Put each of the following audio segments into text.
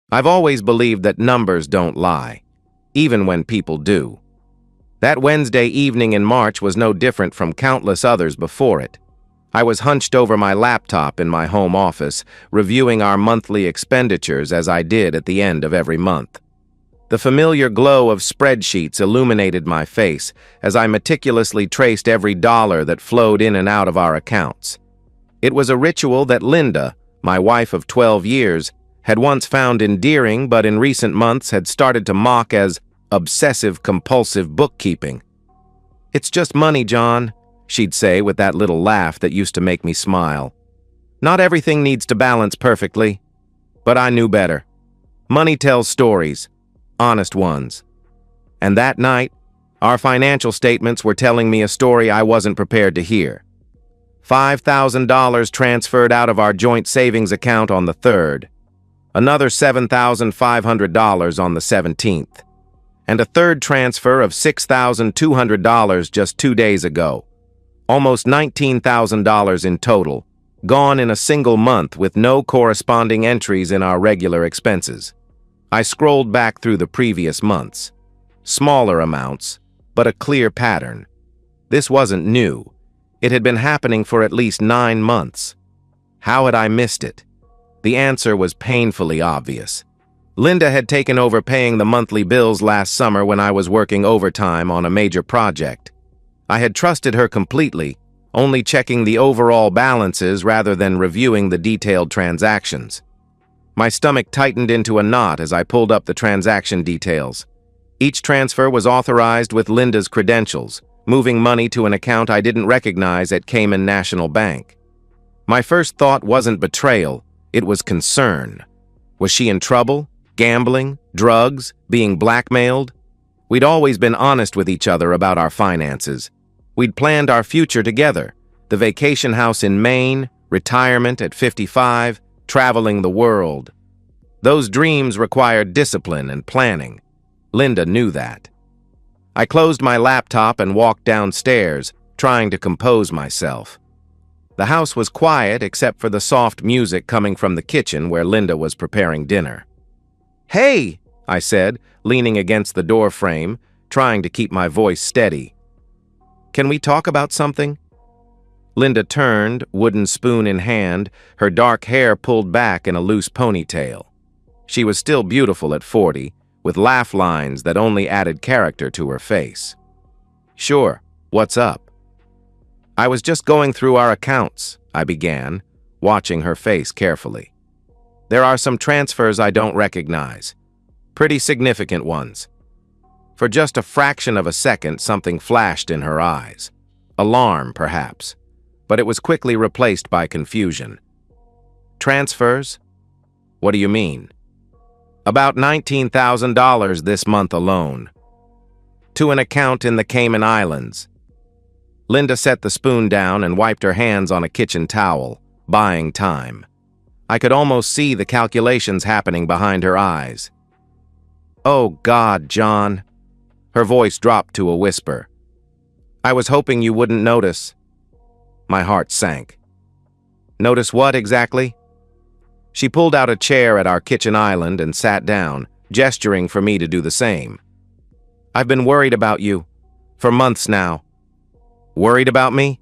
I've always believed that numbers don't lie, even when people do. That Wednesday evening in March was no different from countless others before it. I was hunched over my laptop in my home office, reviewing our monthly expenditures as I did at the end of every month. The familiar glow of spreadsheets illuminated my face as I meticulously traced every dollar that flowed in and out of our accounts. It was a ritual that Linda, my wife of 12 years, had once found endearing but in recent months had started to mock as obsessive-compulsive bookkeeping. "It's just money, John," she'd say with that little laugh that used to make me smile. "Not everything needs to balance perfectly." But I knew better. Money tells stories, honest ones. And that night, our financial statements were telling me a story I wasn't prepared to hear. $5,000 transferred out of our joint savings account on the 3rd, another $7,500 on the 17th, and a third transfer of $6,200 just 2 days ago. Almost $19,000 in total, gone in a single month with no corresponding entries in our regular expenses. I scrolled back through the previous months. Smaller amounts, but a clear pattern. This wasn't new. It had been happening for at least 9 months. How had I missed it? The answer was painfully obvious. Linda had taken over paying the monthly bills last summer when I was working overtime on a major project. I had trusted her completely, only checking the overall balances rather than reviewing the detailed transactions. My stomach tightened into a knot as I pulled up the transaction details. Each transfer was authorized with Linda's credentials, moving money to an account I didn't recognize at Cayman National Bank. My first thought wasn't betrayal, it was concern. Was she in trouble? Gambling? Drugs? Being blackmailed? We'd always been honest with each other about our finances. We'd planned our future together, the vacation house in Maine, retirement at 55, traveling the world. Those dreams required discipline and planning. Linda knew that. I closed my laptop and walked downstairs, trying to compose myself. The house was quiet except for the soft music coming from the kitchen where Linda was preparing dinner. "Hey," I said, leaning against the door frame, trying to keep my voice steady. "Can we talk about something?" Linda turned, wooden spoon in hand, her dark hair pulled back in a loose ponytail. She was still beautiful at 40, with laugh lines that only added character to her face. "Sure, what's up?" "I was just going through our accounts," I began, watching her face carefully. "There are some transfers I don't recognize. Pretty significant ones." For just a fraction of a second, something flashed in her eyes. Alarm, perhaps. But it was quickly replaced by confusion. "Transfers? What do you mean?" "About $19,000 this month alone. To an account in the Cayman Islands." Linda set the spoon down and wiped her hands on a kitchen towel, buying time. I could almost see the calculations happening behind her eyes. "Oh God, John." Her voice dropped to a whisper. "I was hoping you wouldn't notice." My heart sank. "Notice what exactly?" She pulled out a chair at our kitchen island and sat down, gesturing for me to do the same. "I've been worried about you. For months now." "Worried about me?"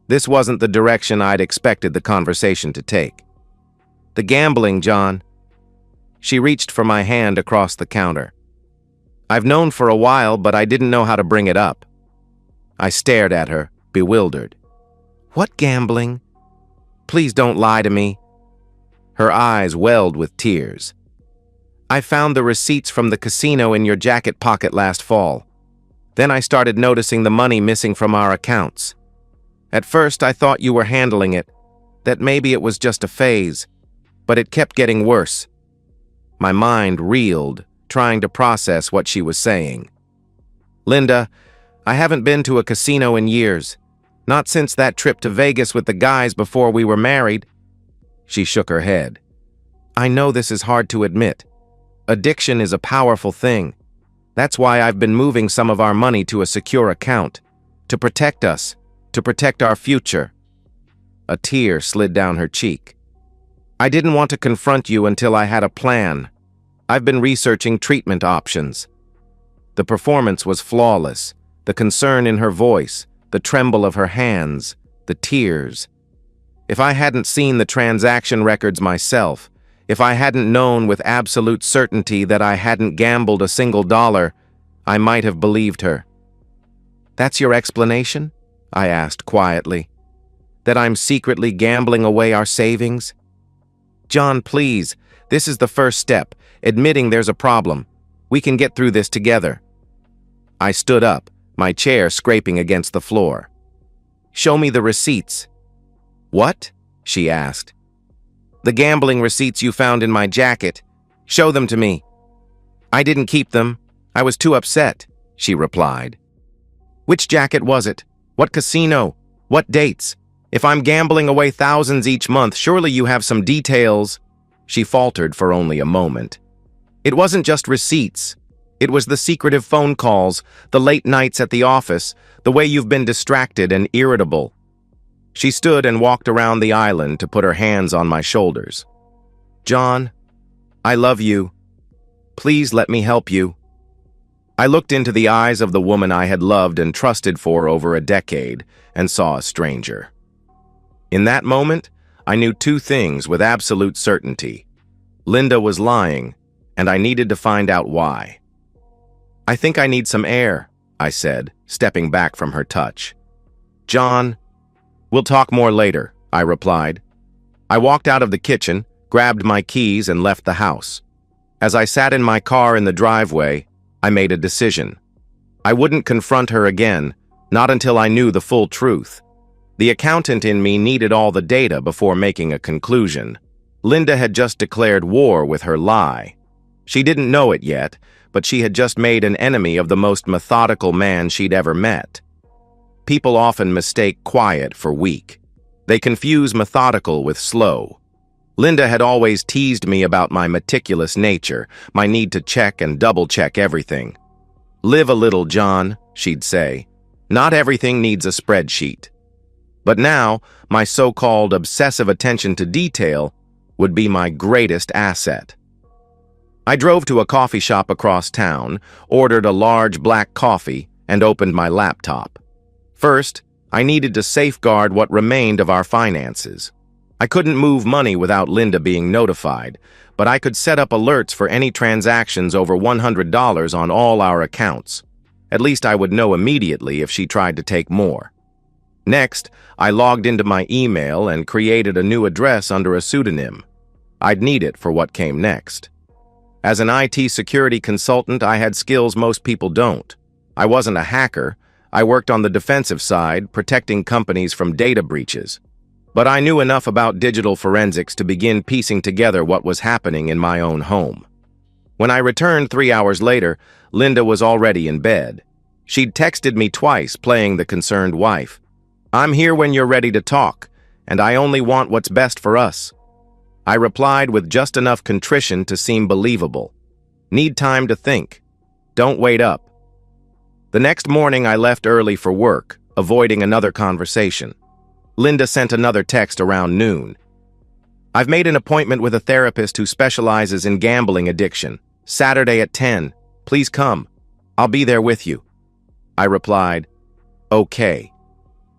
This wasn't the direction I'd expected the conversation to take. "The gambling, John." She reached for my hand across the counter. "I've known for a while, but I didn't know how to bring it up." I stared at her, bewildered. "What gambling? Please don't lie to me." Her eyes welled with tears. "I found the receipts from the casino in your jacket pocket last fall. Then I started noticing the money missing from our accounts. At first I thought you were handling it, that maybe it was just a phase, but it kept getting worse." My mind reeled, trying to process what she was saying. "Linda, I haven't been to a casino in years. Not since that trip to Vegas with the guys before we were married." She shook her head. "I know this is hard to admit. Addiction is a powerful thing. That's why I've been moving some of our money to a secure account, to protect us, to protect our future." A tear slid down her cheek. I didn't want to confront you until I had a plan. I've been researching treatment options." The performance was flawless. The concern in her voice, the tremble of her hands, the tears. If I hadn't seen the transaction records myself, if I hadn't known with absolute certainty that I hadn't gambled a single dollar, I might have believed her. "That's your explanation?" I asked quietly. "That I'm secretly gambling away our savings?" "John, please, this is the first step, admitting there's a problem. We can get through this together." I stood up, my chair scraping against the floor. "Show me the receipts." "What?" she asked. "The gambling receipts you found in my jacket. Show them to me." "I didn't keep them. I was too upset," she replied. "Which jacket was it? What casino? What dates? If I'm gambling away thousands each month, surely you have some details." She faltered for only a moment. "It wasn't just receipts. It was the secretive phone calls, the late nights at the office, the way you've been distracted and irritable." She stood and walked around the island to put her hands on my shoulders. "John, I love you. Please let me help you." I looked into the eyes of the woman I had loved and trusted for over a decade and saw a stranger. In that moment, I knew two things with absolute certainty. Linda was lying, and I needed to find out why. "I think I need some air," I said, stepping back from her touch. "John, we'll talk more later," I replied. I walked out of the kitchen, grabbed my keys, and left the house. As I sat in my car in the driveway, I made a decision. I wouldn't confront her again, not until I knew the full truth. The accountant in me needed all the data before making a conclusion. Linda had just declared war with her lie. She didn't know it yet, but she had just made an enemy of the most methodical man she'd ever met. People often mistake quiet for weak. They confuse methodical with slow. Linda had always teased me about my meticulous nature, my need to check and double-check everything. "Live a little, John," she'd say. "Not everything needs a spreadsheet." But now, my so-called obsessive attention to detail would be my greatest asset. I drove to a coffee shop across town, ordered a large black coffee, and opened my laptop. First, I needed to safeguard what remained of our finances. I couldn't move money without Linda being notified, but I could set up alerts for any transactions over $100 on all our accounts. At least I would know immediately if she tried to take more. Next, I logged into my email and created a new address under a pseudonym. I'd need it for what came next. As an IT security consultant, I had skills most people don't. I wasn't a hacker. I worked on the defensive side, protecting companies from data breaches. But I knew enough about digital forensics to begin piecing together what was happening in my own home. When I returned 3 hours later, Linda was already in bed. She'd texted me twice, playing the concerned wife. "I'm here when you're ready to talk, and I only want what's best for us." I replied with just enough contrition to seem believable. "Need time to think. Don't wait up." The next morning, I left early for work, avoiding another conversation. Linda sent another text around noon. "I've made an appointment with a therapist who specializes in gambling addiction. Saturday at 10. Please come. I'll be there with you." I replied, "Okay."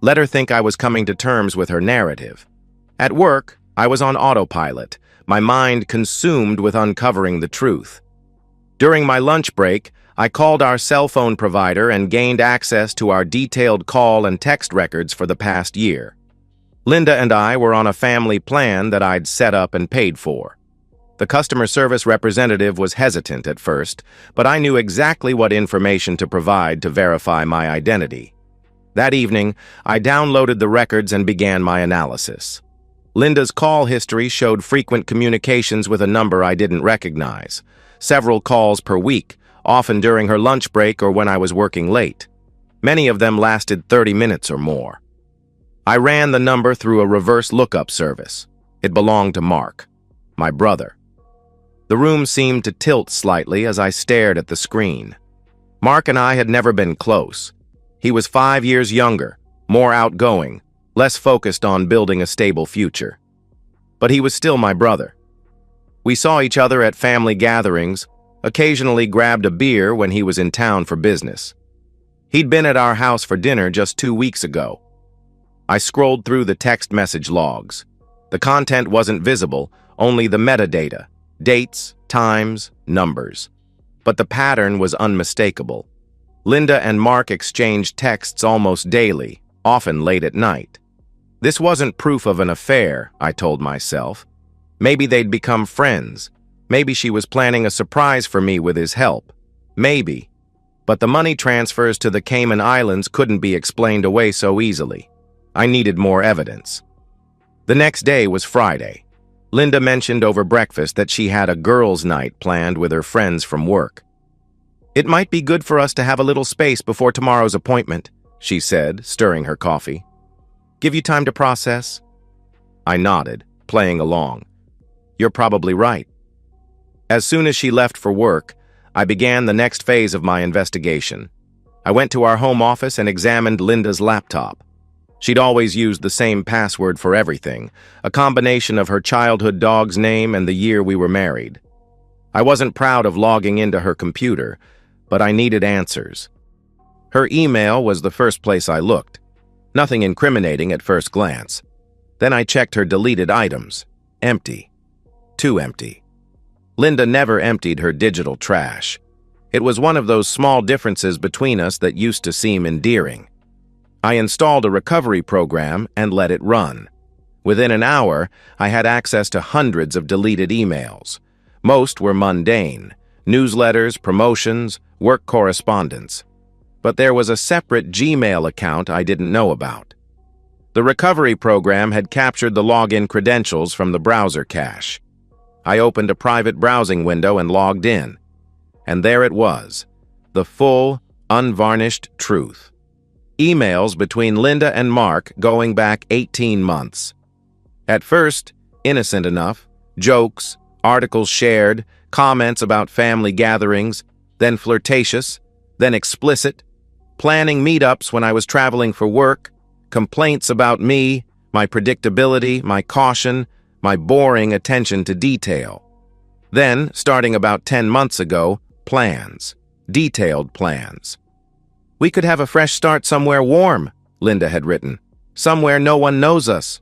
Let her think I was coming to terms with her narrative. At work, I was on autopilot, my mind consumed with uncovering the truth. During my lunch break, I called our cell phone provider and gained access to our detailed call and text records for the past year. Linda and I were on a family plan that I'd set up and paid for. The customer service representative was hesitant at first, but I knew exactly what information to provide to verify my identity. That evening, I downloaded the records and began my analysis. Linda's call history showed frequent communications with a number I didn't recognize. Several calls per week, often during her lunch break or when I was working late. Many of them lasted 30 minutes or more. I ran the number through a reverse lookup service. It belonged to Mark, my brother. The room seemed to tilt slightly as I stared at the screen. Mark and I had never been close. He was 5 years younger, more outgoing, less focused on building a stable future. but he was still my brother. We saw each other at family gatherings, occasionally grabbed a beer when he was in town for business. He'd been at our house for dinner just 2 weeks ago. I scrolled through the text message logs. The content wasn't visible, only the metadata, dates, times, numbers. But the pattern was unmistakable. Linda and Mark exchanged texts almost daily, often late at night. This wasn't proof of an affair, I told myself. Maybe they'd become friends. Maybe she was planning a surprise for me with his help. Maybe. But the money transfers to the Cayman Islands couldn't be explained away so easily. I needed more evidence. The next day was Friday. Linda mentioned over breakfast that she had a girls' night planned with her friends from work. "It might be good for us to have a little space before tomorrow's appointment," she said, stirring her coffee. "Give you time to process?" I nodded, playing along. "You're probably right." As soon as she left for work, I began the next phase of my investigation. I went to our home office and examined Linda's laptop. She'd always used the same password for everything, a combination of her childhood dog's name and the year we were married. I wasn't proud of logging into her computer, but I needed answers. Her email was the first place I looked. Nothing incriminating at first glance. Then I checked her deleted items. Empty. Too empty. Linda never emptied her digital trash. It was one of those small differences between us that used to seem endearing. I installed a recovery program and let it run. Within an hour, I had access to hundreds of deleted emails. Most were mundane: newsletters, promotions, work correspondence. But there was a separate Gmail account I didn't know about. The recovery program had captured the login credentials from the browser cache. I opened a private browsing window and logged in. And there it was, the full, unvarnished truth. Emails between Linda and Mark going back 18 months. At first, innocent enough, jokes, articles shared, comments about family gatherings, then flirtatious, then explicit, planning meetups when I was traveling for work, complaints about me, my predictability, my caution, my boring attention to detail. Then, starting about 10 months ago, plans, detailed plans. "We could have a fresh start somewhere warm," Linda had written. "Somewhere no one knows us."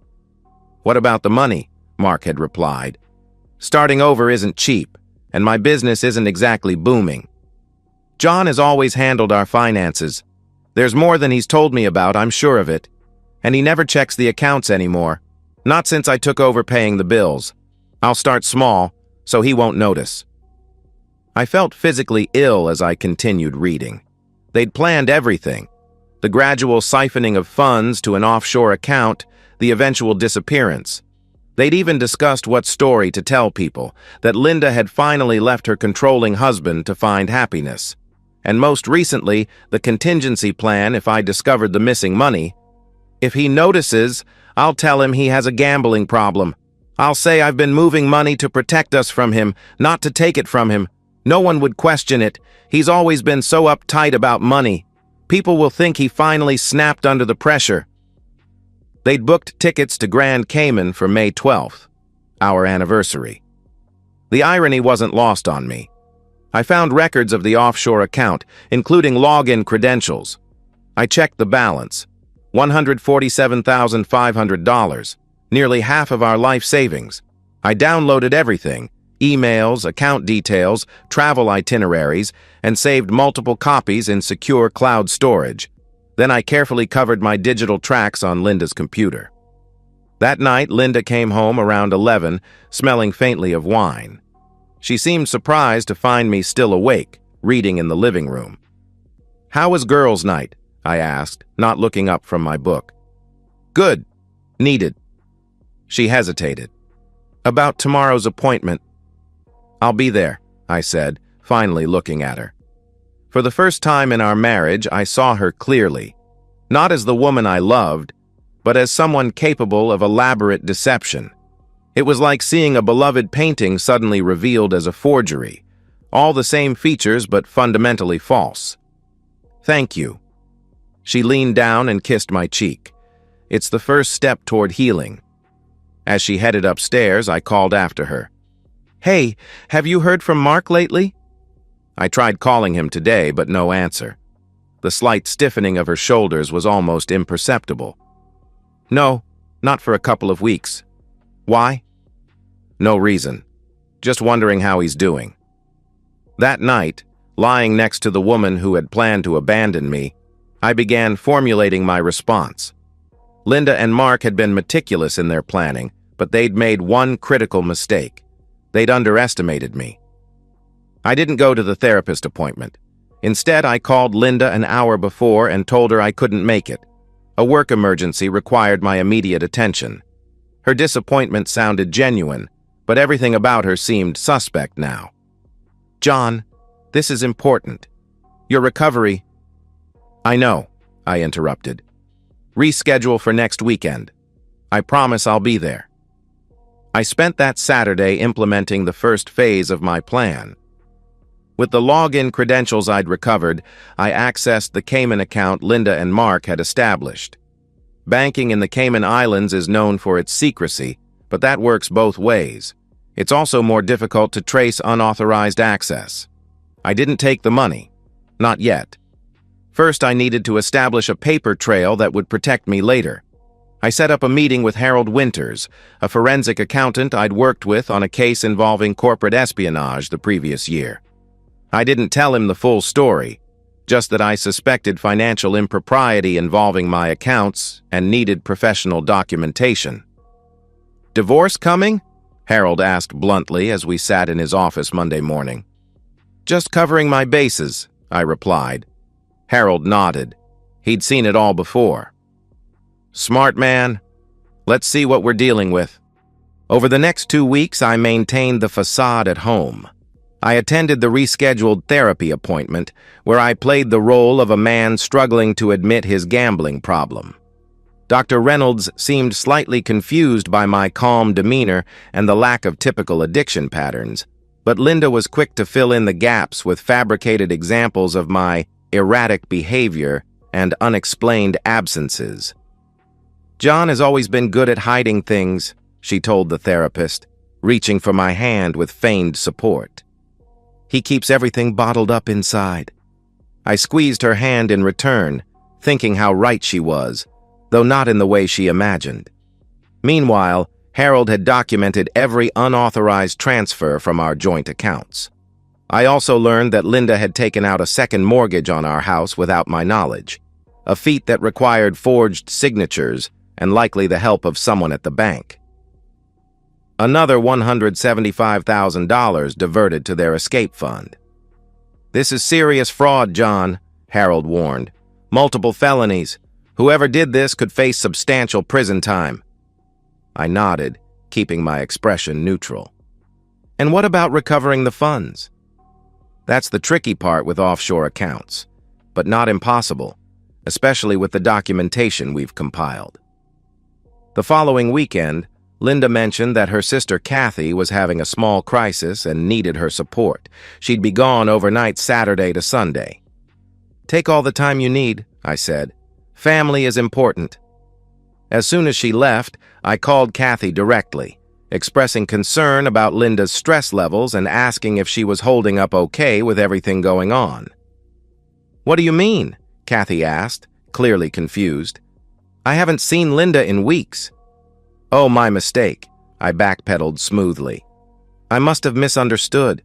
"What about the money?" Mark had replied. "Starting over isn't cheap, and my business isn't exactly booming. John has always handled our finances. There's more than he's told me about, I'm sure of it. And he never checks the accounts anymore. Not since I took over paying the bills. I'll start small, so he won't notice." I felt physically ill as I continued reading. They'd planned everything. The gradual siphoning of funds to an offshore account, the eventual disappearance. They'd even discussed what story to tell people, that Linda had finally left her controlling husband to find happiness. And most recently, the contingency plan if I discovered the missing money. "If he notices, I'll tell him he has a gambling problem. I'll say I've been moving money to protect us from him, not to take it from him. No one would question it. He's always been so uptight about money. People will think he finally snapped under the pressure." They'd booked tickets to Grand Cayman for May 12th, our anniversary. The irony wasn't lost on me. I found records of the offshore account, including login credentials. I checked the balance, $147,500, nearly half of our life savings. I downloaded everything, emails, account details, travel itineraries, and saved multiple copies in secure cloud storage. Then I carefully covered my digital tracks on Linda's computer. That night, Linda came home around 11, smelling faintly of wine. She seemed surprised to find me still awake, reading in the living room. "How was girls' night?" I asked, not looking up from my book. "Good. Needed." She hesitated. "About tomorrow's appointment." "I'll be there," I said, finally looking at her. For the first time in our marriage, I saw her clearly, not as the woman I loved, but as someone capable of elaborate deception. It was like seeing a beloved painting suddenly revealed as a forgery, all the same features but fundamentally false. "Thank you." She leaned down and kissed my cheek. "It's the first step toward healing." As she headed upstairs, I called after her. "Hey, have you heard from Mark lately?" I tried calling him today, but no answer. The slight stiffening of her shoulders was almost imperceptible. "No, not for a couple of weeks." "Why?" "No reason. Just wondering how he's doing." That night, lying next to the woman who had planned to abandon me, I began formulating my response. Linda and Mark had been meticulous in their planning, but they'd made one critical mistake. They'd underestimated me. I didn't go to the therapist appointment. Instead, I called Linda an hour before and told her I couldn't make it. A work emergency required my immediate attention. Her disappointment sounded genuine, but everything about her seemed suspect now. "John, this is important. Your recovery—" "I know," I interrupted. "Reschedule for next weekend. I promise I'll be there." I spent that Saturday implementing the first phase of my plan. With the login credentials I'd recovered, I accessed the Cayman account Linda and Mark had established. Banking in the Cayman Islands is known for its secrecy, but that works both ways. It's also more difficult to trace unauthorized access. I didn't take the money. Not yet. First, I needed to establish a paper trail that would protect me later. I set up a meeting with Harold Winters, a forensic accountant I'd worked with on a case involving corporate espionage the previous year. I didn't tell him the full story, just that I suspected financial impropriety involving my accounts and needed professional documentation. "Divorce coming?" Harold asked bluntly as we sat in his office Monday morning. "Just covering my bases," I replied. Harold nodded. He'd seen it all before. "Smart man. Let's see what we're dealing with." Over the next 2 weeks, I maintained the facade at home. I attended the rescheduled therapy appointment, where I played the role of a man struggling to admit his gambling problem. Dr. Reynolds seemed slightly confused by my calm demeanor and the lack of typical addiction patterns, but Linda was quick to fill in the gaps with fabricated examples of my erratic behavior and unexplained absences. "John has always been good at hiding things," she told the therapist, reaching for my hand with feigned support. "He keeps everything bottled up inside." I squeezed her hand in return, thinking how right she was, though not in the way she imagined. Meanwhile, Harold had documented every unauthorized transfer from our joint accounts. I also learned that Linda had taken out a second mortgage on our house without my knowledge, a feat that required forged signatures and likely the help of someone at the bank. Another $175,000 diverted to their escape fund. "This is serious fraud, John," Harold warned. "Multiple felonies. Whoever did this could face substantial prison time." I nodded, keeping my expression neutral. "And what about recovering the funds?" "That's the tricky part with offshore accounts, but not impossible, especially with the documentation we've compiled." The following weekend, Linda mentioned that her sister Kathy was having a small crisis and needed her support. She'd be gone overnight Saturday to Sunday. "Take all the time you need," I said. "Family is important." As soon as she left, I called Kathy directly, expressing concern about Linda's stress levels and asking if she was holding up okay with everything going on. "What do you mean?" Kathy asked, clearly confused. "I haven't seen Linda in weeks." "Oh, my mistake," I backpedaled smoothly. "I must have misunderstood.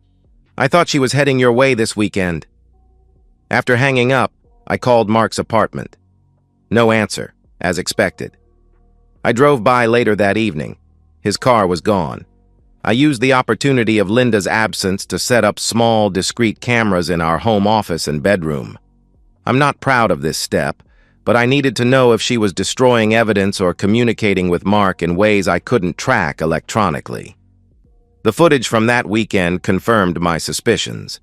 I thought she was heading your way this weekend." After hanging up, I called Mark's apartment. No answer, as expected. I drove by later that evening. His car was gone. I used the opportunity of Linda's absence to set up small, discreet cameras in our home office and bedroom. I'm not proud of this step, but I needed to know if she was destroying evidence or communicating with Mark in ways I couldn't track electronically. The footage from that weekend confirmed my suspicions.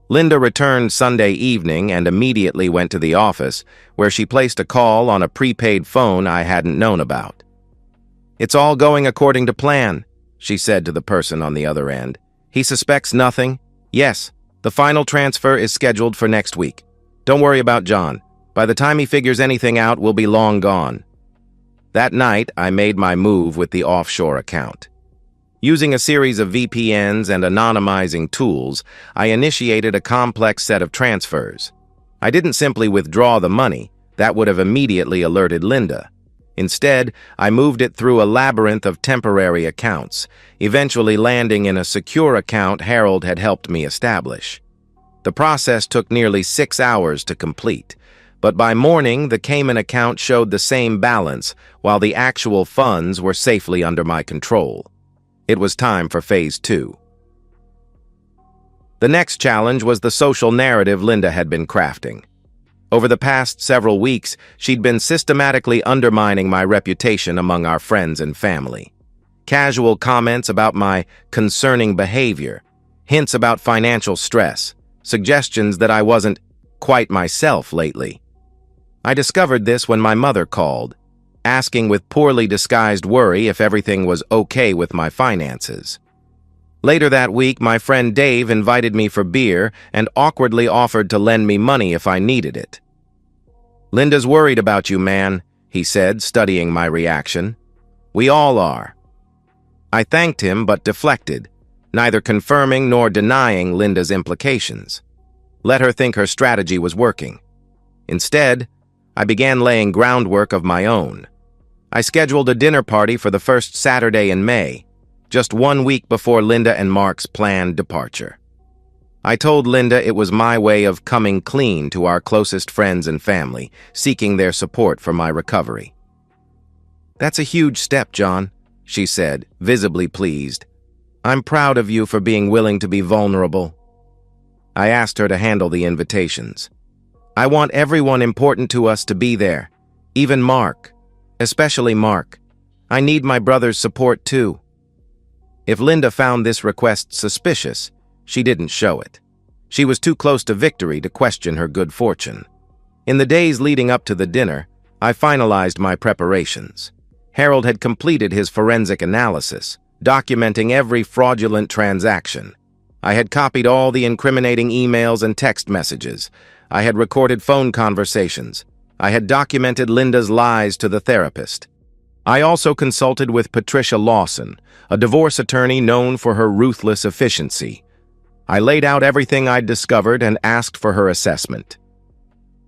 Linda returned Sunday evening and immediately went to the office, where she placed a call on a prepaid phone I hadn't known about. "It's all going according to plan," she said to the person on the other end. "He suspects nothing. Yes, the final transfer is scheduled for next week. Don't worry about John. By the time he figures anything out, we'll be long gone." That night, I made my move with the offshore account. Using a series of VPNs and anonymizing tools, I initiated a complex set of transfers. I didn't simply withdraw the money. That would have immediately alerted Linda. Instead, I moved it through a labyrinth of temporary accounts, eventually landing in a secure account Harold had helped me establish. The process took nearly 6 hours to complete, but by morning the Cayman account showed the same balance, while the actual funds were safely under my control. It was time for Phase 2. The next challenge was the social narrative Linda had been crafting. Over the past several weeks, she'd been systematically undermining my reputation among our friends and family. Casual comments about my concerning behavior, hints about financial stress, suggestions that I wasn't quite myself lately. I discovered this when my mother called, asking with poorly disguised worry if everything was okay with my finances. Later that week, my friend Dave invited me for beer and awkwardly offered to lend me money if I needed it. "Linda's worried about you, man," he said, studying my reaction. "We all are." I thanked him but deflected, neither confirming nor denying Linda's implications. Let her think her strategy was working. Instead, I began laying groundwork of my own. I scheduled a dinner party for the first Saturday in May, just 1 week before Linda and Mark's planned departure. I told Linda it was my way of coming clean to our closest friends and family, seeking their support for my recovery. "That's a huge step, John," she said, visibly pleased. "I'm proud of you for being willing to be vulnerable." I asked her to handle the invitations. "I want everyone important to us to be there, even Mark, especially Mark. I need my brother's support too." If Linda found this request suspicious, she didn't show it. She was too close to victory to question her good fortune. In the days leading up to the dinner, I finalized my preparations. Harold had completed his forensic analysis, documenting every fraudulent transaction. I had copied all the incriminating emails and text messages. I had recorded phone conversations. I had documented Linda's lies to the therapist. I also consulted with Patricia Lawson, a divorce attorney known for her ruthless efficiency. I laid out everything I'd discovered and asked for her assessment.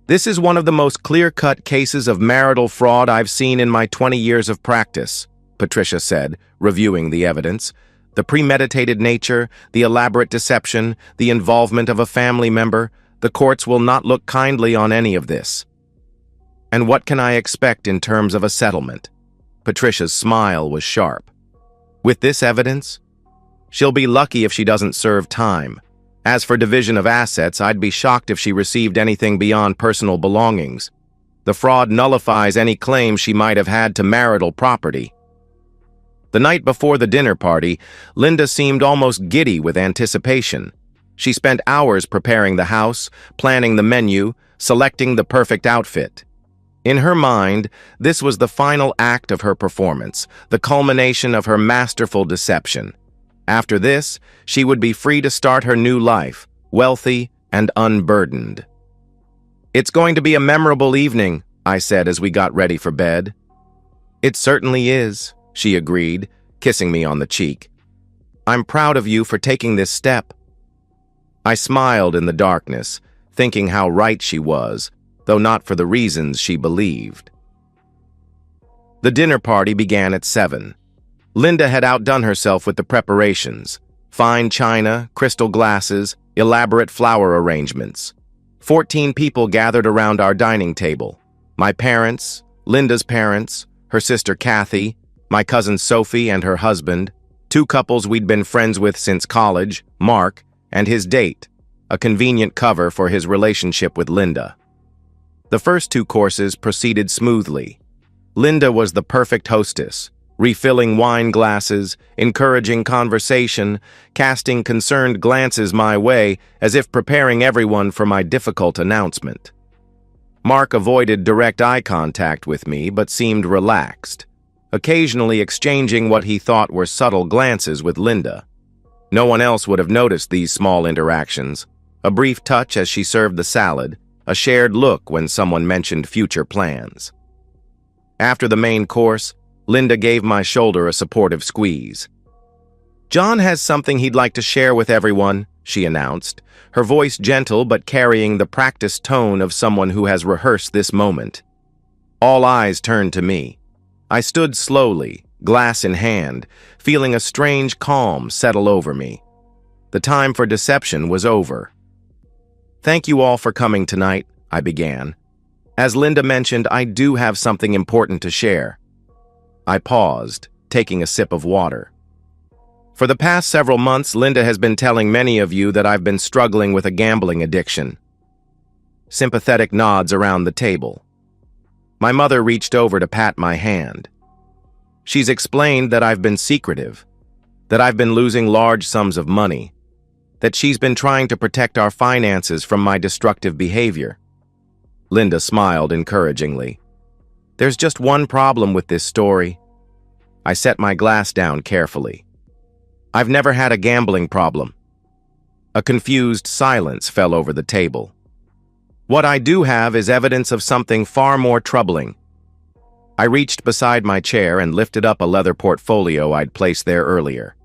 "This is one of the most clear-cut cases of marital fraud I've seen in my 20 years of practice," Patricia said, reviewing the evidence. "The premeditated nature, the elaborate deception, the involvement of a family member, the courts will not look kindly on any of this." "And what can I expect in terms of a settlement?" Patricia's smile was sharp. "With this evidence? She'll be lucky if she doesn't serve time. As for division of assets, I'd be shocked if she received anything beyond personal belongings. The fraud nullifies any claim she might have had to marital property." The night before the dinner party, Linda seemed almost giddy with anticipation. She spent hours preparing the house, planning the menu, selecting the perfect outfit. In her mind, this was the final act of her performance, the culmination of her masterful deception. After this, she would be free to start her new life, wealthy and unburdened. "It's going to be a memorable evening," I said as we got ready for bed. "It certainly is," she agreed, kissing me on the cheek. "I'm proud of you for taking this step." I smiled in the darkness, thinking how right she was, though not for the reasons she believed. The dinner party began at 7. Linda had outdone herself with the preparations: fine china, crystal glasses, elaborate flower arrangements. 14 people gathered around our dining table. My parents, Linda's parents, her sister Kathy, my cousin Sophie and her husband, 2 couples we'd been friends with since college, Mark, and his date, a convenient cover for his relationship with Linda. The first 2 courses proceeded smoothly. Linda was the perfect hostess, refilling wine glasses, encouraging conversation, casting concerned glances my way as if preparing everyone for my difficult announcement. Mark avoided direct eye contact with me but seemed relaxed, occasionally exchanging what he thought were subtle glances with Linda. No one else would have noticed these small interactions: a brief touch as she served the salad, a shared look when someone mentioned future plans. After the main course, Linda gave my shoulder a supportive squeeze. "John has something he'd like to share with everyone," she announced, her voice gentle but carrying the practiced tone of someone who has rehearsed this moment. All eyes turned to me. I stood slowly, glass in hand, feeling a strange calm settle over me. The time for deception was over. "Thank you all for coming tonight," I began. "As Linda mentioned, I do have something important to share." I paused, taking a sip of water. "For the past several months, Linda has been telling many of you that I've been struggling with a gambling addiction." Sympathetic nods around the table. My mother reached over to pat my hand. "She's explained that I've been secretive, that I've been losing large sums of money, that she's been trying to protect our finances from my destructive behavior." Linda smiled encouragingly. "There's just one problem with this story." I set my glass down carefully. "I've never had a gambling problem." A confused silence fell over the table. "What I do have is evidence of something far more troubling." I reached beside my chair and lifted up a leather portfolio I'd placed there earlier.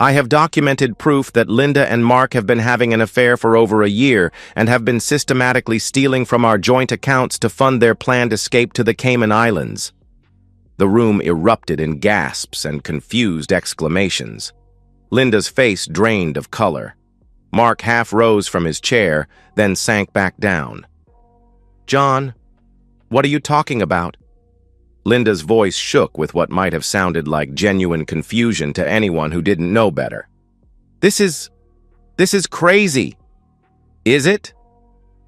"I have documented proof that Linda and Mark have been having an affair for over a year and have been systematically stealing from our joint accounts to fund their planned escape to the Cayman Islands." The room erupted in gasps and confused exclamations. Linda's face drained of color. Mark half rose from his chair, then sank back down. "John, what are you talking about?" Linda's voice shook with what might have sounded like genuine confusion to anyone who didn't know better. This is crazy." "Is it?"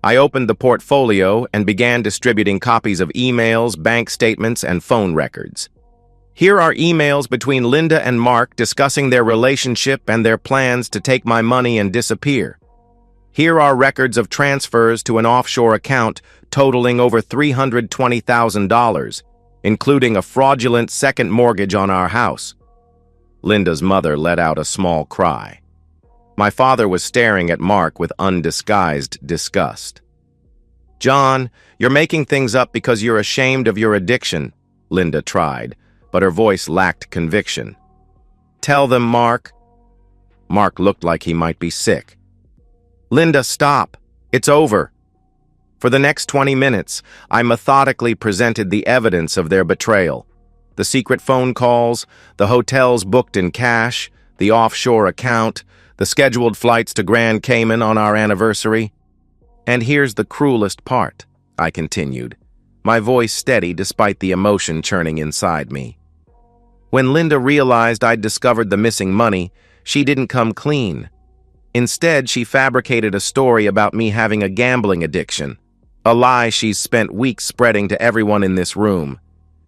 I opened the portfolio and began distributing copies of emails, bank statements, and phone records. "Here are emails between Linda and Mark discussing their relationship and their plans to take my money and disappear. Here are records of transfers to an offshore account totaling over $320,000, including a fraudulent second mortgage on our house." Linda's mother let out a small cry. My father was staring at Mark with undisguised disgust. "John, you're making things up because you're ashamed of your addiction," Linda tried, but her voice lacked conviction. "Tell them, Mark." Mark looked like he might be sick. "Linda, stop. It's over." For the next 20 minutes, I methodically presented the evidence of their betrayal. The secret phone calls, the hotels booked in cash, the offshore account, the scheduled flights to Grand Cayman on our anniversary. "And here's the cruelest part," I continued, my voice steady despite the emotion churning inside me. "When Linda realized I'd discovered the missing money, she didn't come clean. Instead, she fabricated a story about me having a gambling addiction, a lie she's spent weeks spreading to everyone in this room.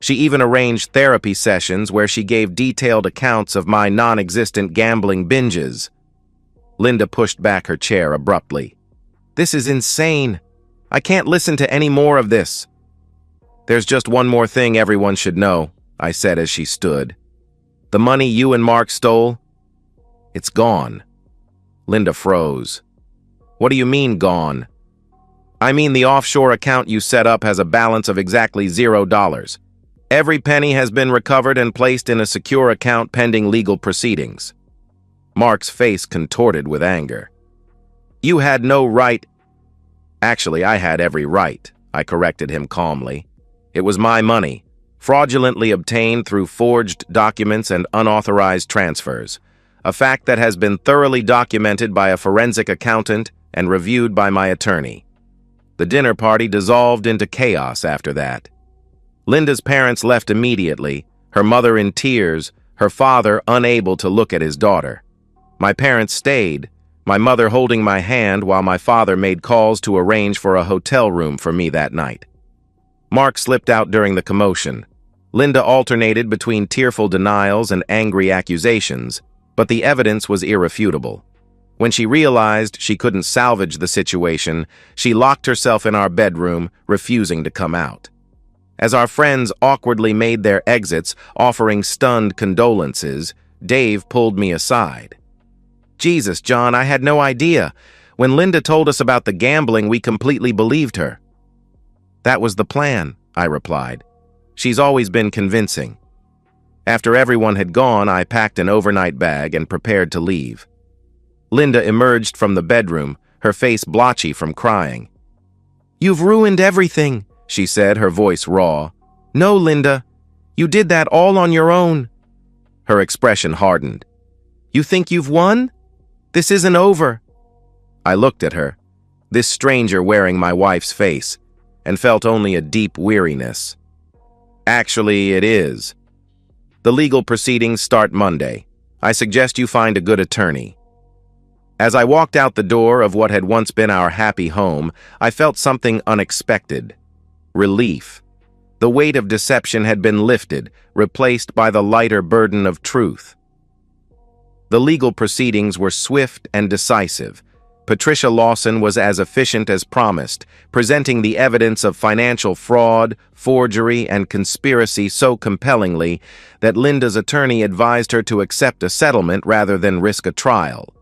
She even arranged therapy sessions where she gave detailed accounts of my non-existent gambling binges." Linda pushed back her chair abruptly. "This is insane. I can't listen to any more of this." "There's just one more thing everyone should know," I said as she stood. "The money you and Mark stole, it's gone." Linda froze. "What do you mean, gone?" "I mean the offshore account you set up has a balance of exactly $0. Every penny has been recovered and placed in a secure account pending legal proceedings." Mark's face contorted with anger. "You had no right—" "Actually, I had every right," I corrected him calmly. "It was my money, fraudulently obtained through forged documents and unauthorized transfers, a fact that has been thoroughly documented by a forensic accountant and reviewed by my attorney." The dinner party dissolved into chaos after that. Linda's parents left immediately, her mother in tears, her father unable to look at his daughter. My parents stayed, my mother holding my hand while my father made calls to arrange for a hotel room for me that night. Mark slipped out during the commotion. Linda alternated between tearful denials and angry accusations, but the evidence was irrefutable. When she realized she couldn't salvage the situation, she locked herself in our bedroom, refusing to come out. As our friends awkwardly made their exits, offering stunned condolences, Dave pulled me aside. "Jesus, John, I had no idea. When Linda told us about the gambling, we completely believed her." "That was the plan," I replied. She's always been convincing. After everyone had gone, I packed an overnight bag and prepared to leave. Linda emerged from the bedroom, her face blotchy from crying. "You've ruined everything," she said, her voice raw. "No, Linda, you did that all on your own." Her expression hardened. "You think you've won? This isn't over." I looked at her, this stranger wearing my wife's face, and felt only a deep weariness. "Actually, it is. The legal proceedings start Monday. I suggest you find a good attorney." As I walked out the door of what had once been our happy home, I felt something unexpected. Relief. The weight of deception had been lifted, replaced by the lighter burden of truth. The legal proceedings were swift and decisive. Patricia Lawson was as efficient as promised, presenting the evidence of financial fraud, forgery, and conspiracy so compellingly that Linda's attorney advised her to accept a settlement rather than risk a trial.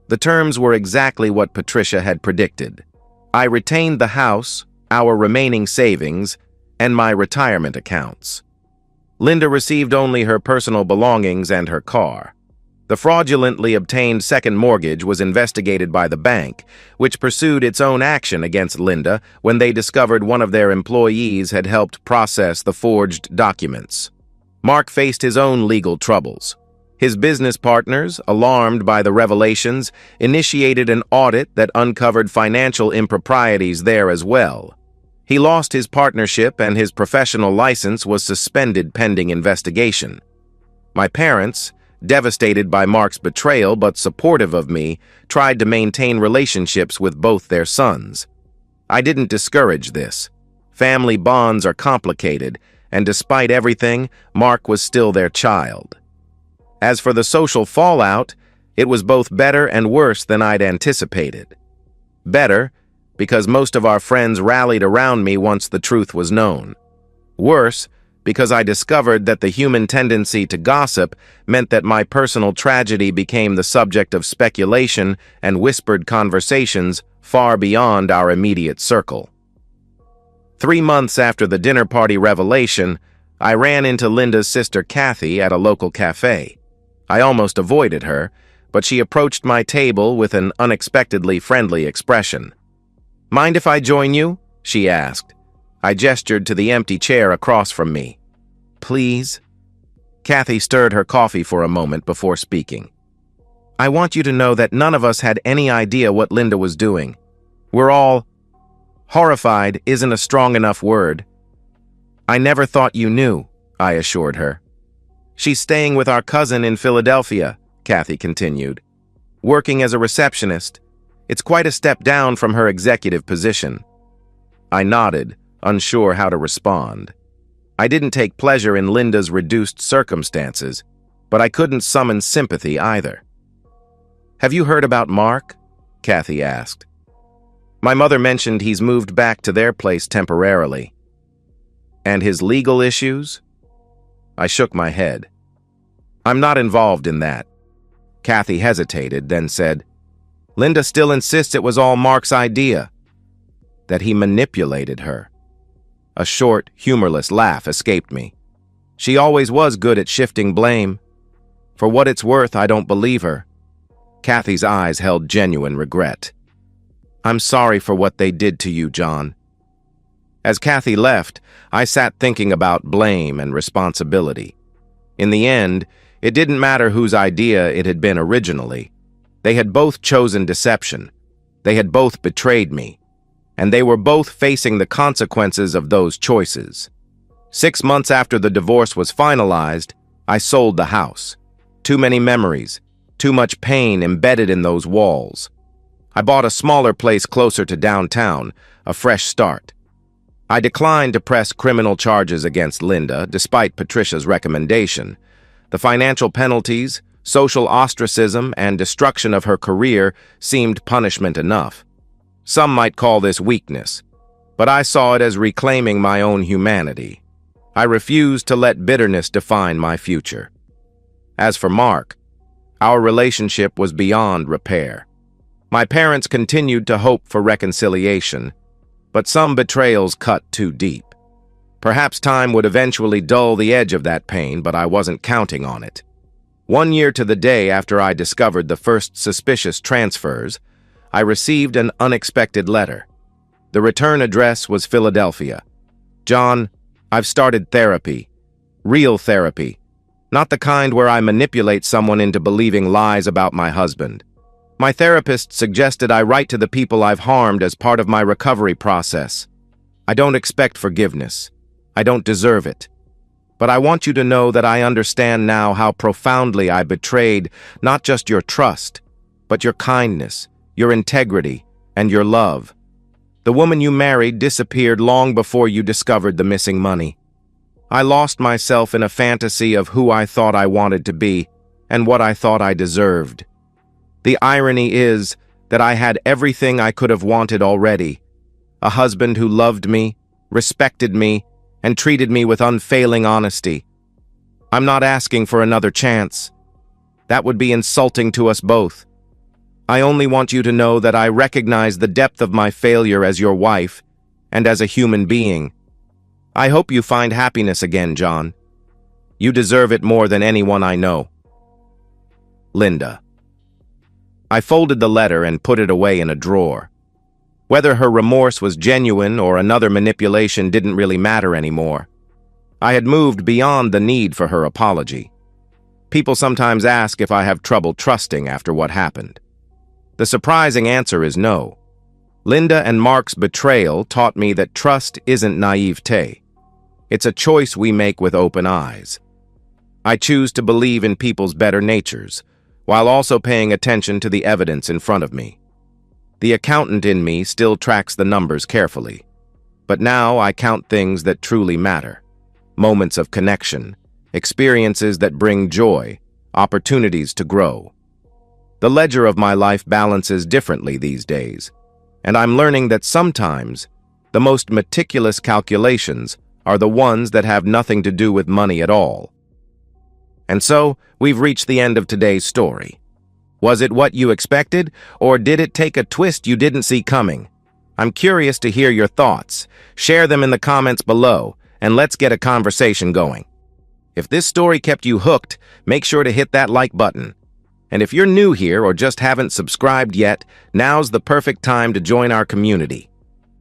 The terms were exactly what Patricia had predicted. I retained the house, our remaining savings, and my retirement accounts. Linda received only her personal belongings and her car. The fraudulently obtained second mortgage was investigated by the bank, which pursued its own action against Linda when they discovered one of their employees had helped process the forged documents. Mark faced his own legal troubles. His business partners, alarmed by the revelations, initiated an audit that uncovered financial improprieties there as well. He lost his partnership and his professional license was suspended pending investigation. My parents, devastated by Mark's betrayal but supportive of me, tried to maintain relationships with both their sons. I didn't discourage this. Family bonds are complicated, and despite everything, Mark was still their child. As for the social fallout, it was both better and worse than I'd anticipated. Better, because most of our friends rallied around me once the truth was known. Worse, because I discovered that the human tendency to gossip meant that my personal tragedy became the subject of speculation and whispered conversations far beyond our immediate circle. 3 months after the dinner party revelation, I ran into Linda's sister Kathy at a local cafe. I almost avoided her, but she approached my table with an unexpectedly friendly expression. "Mind if I join you?" she asked. I gestured to the empty chair across from me. "Please?" Kathy stirred her coffee for a moment before speaking. "I want you to know that none of us had any idea what Linda was doing. We're all horrified isn't a strong enough word. I never thought you knew," I assured her. "She's staying with our cousin in Philadelphia," Kathy continued, "working as a receptionist. It's quite a step down from her executive position." I nodded, unsure how to respond. I didn't take pleasure in Linda's reduced circumstances, but I couldn't summon sympathy either. "Have you heard about Mark?" Kathy asked. "My mother mentioned he's moved back to their place temporarily." "And his legal issues?" I shook my head. "I'm not involved in that." Kathy hesitated, then said, "Linda still insists it was all Mark's idea, that he manipulated her." A short, humorless laugh escaped me. "She always was good at shifting blame. For what it's worth, I don't believe her." Kathy's eyes held genuine regret. "I'm sorry for what they did to you, John." As Kathy left, I sat thinking about blame and responsibility. In the end, it didn't matter whose idea it had been originally. They had both chosen deception. They had both betrayed me. And they were both facing the consequences of those choices. 6 months after the divorce was finalized, I sold the house. Too many memories, too much pain embedded in those walls. I bought a smaller place closer to downtown, a fresh start. I declined to press criminal charges against Linda, despite Patricia's recommendation. The financial penalties, social ostracism, and destruction of her career seemed punishment enough. Some might call this weakness, but I saw it as reclaiming my own humanity. I refused to let bitterness define my future. As for Mark, our relationship was beyond repair. My parents continued to hope for reconciliation, but some betrayals cut too deep. Perhaps time would eventually dull the edge of that pain, but I wasn't counting on it. 1 year to the day after I discovered the first suspicious transfers, I received an unexpected letter. The return address was Philadelphia. John, I've started therapy. Real therapy. Not the kind where I manipulate someone into believing lies about my husband. My therapist suggested I write to the people I've harmed as part of my recovery process. I don't expect forgiveness. I don't deserve it. But I want you to know that I understand now how profoundly I betrayed not just your trust, but your kindness, your integrity, and your love. The woman you married disappeared long before you discovered the missing money. I lost myself in a fantasy of who I thought I wanted to be and what I thought I deserved. The irony is that I had everything I could have wanted already. A husband who loved me, respected me, and treated me with unfailing honesty. I'm not asking for another chance. That would be insulting to us both. I only want you to know that I recognize the depth of my failure as your wife and as a human being. I hope you find happiness again, John. You deserve it more than anyone I know. Linda. I folded the letter and put it away in a drawer. Whether her remorse was genuine or another manipulation didn't really matter anymore. I had moved beyond the need for her apology. People sometimes ask if I have trouble trusting after what happened. The surprising answer is no. Linda and Mark's betrayal taught me that trust isn't naivete. It's a choice we make with open eyes. I choose to believe in people's better natures, while also paying attention to the evidence in front of me. The accountant in me still tracks the numbers carefully, but now I count things that truly matter. Moments of connection, experiences that bring joy, opportunities to grow. The ledger of my life balances differently these days, and I'm learning that sometimes the most meticulous calculations are the ones that have nothing to do with money at all. And so, we've reached the end of today's story. Was it what you expected, or did it take a twist you didn't see coming? I'm curious to hear your thoughts. Share them in the comments below, and let's get a conversation going. If this story kept you hooked, make sure to hit that like button. And if you're new here or just haven't subscribed yet, now's the perfect time to join our community.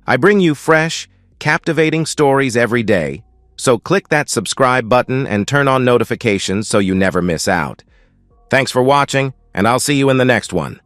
I bring you fresh, captivating stories every day, so click that subscribe button and turn on notifications so you never miss out. Thanks for watching, and I'll see you in the next one.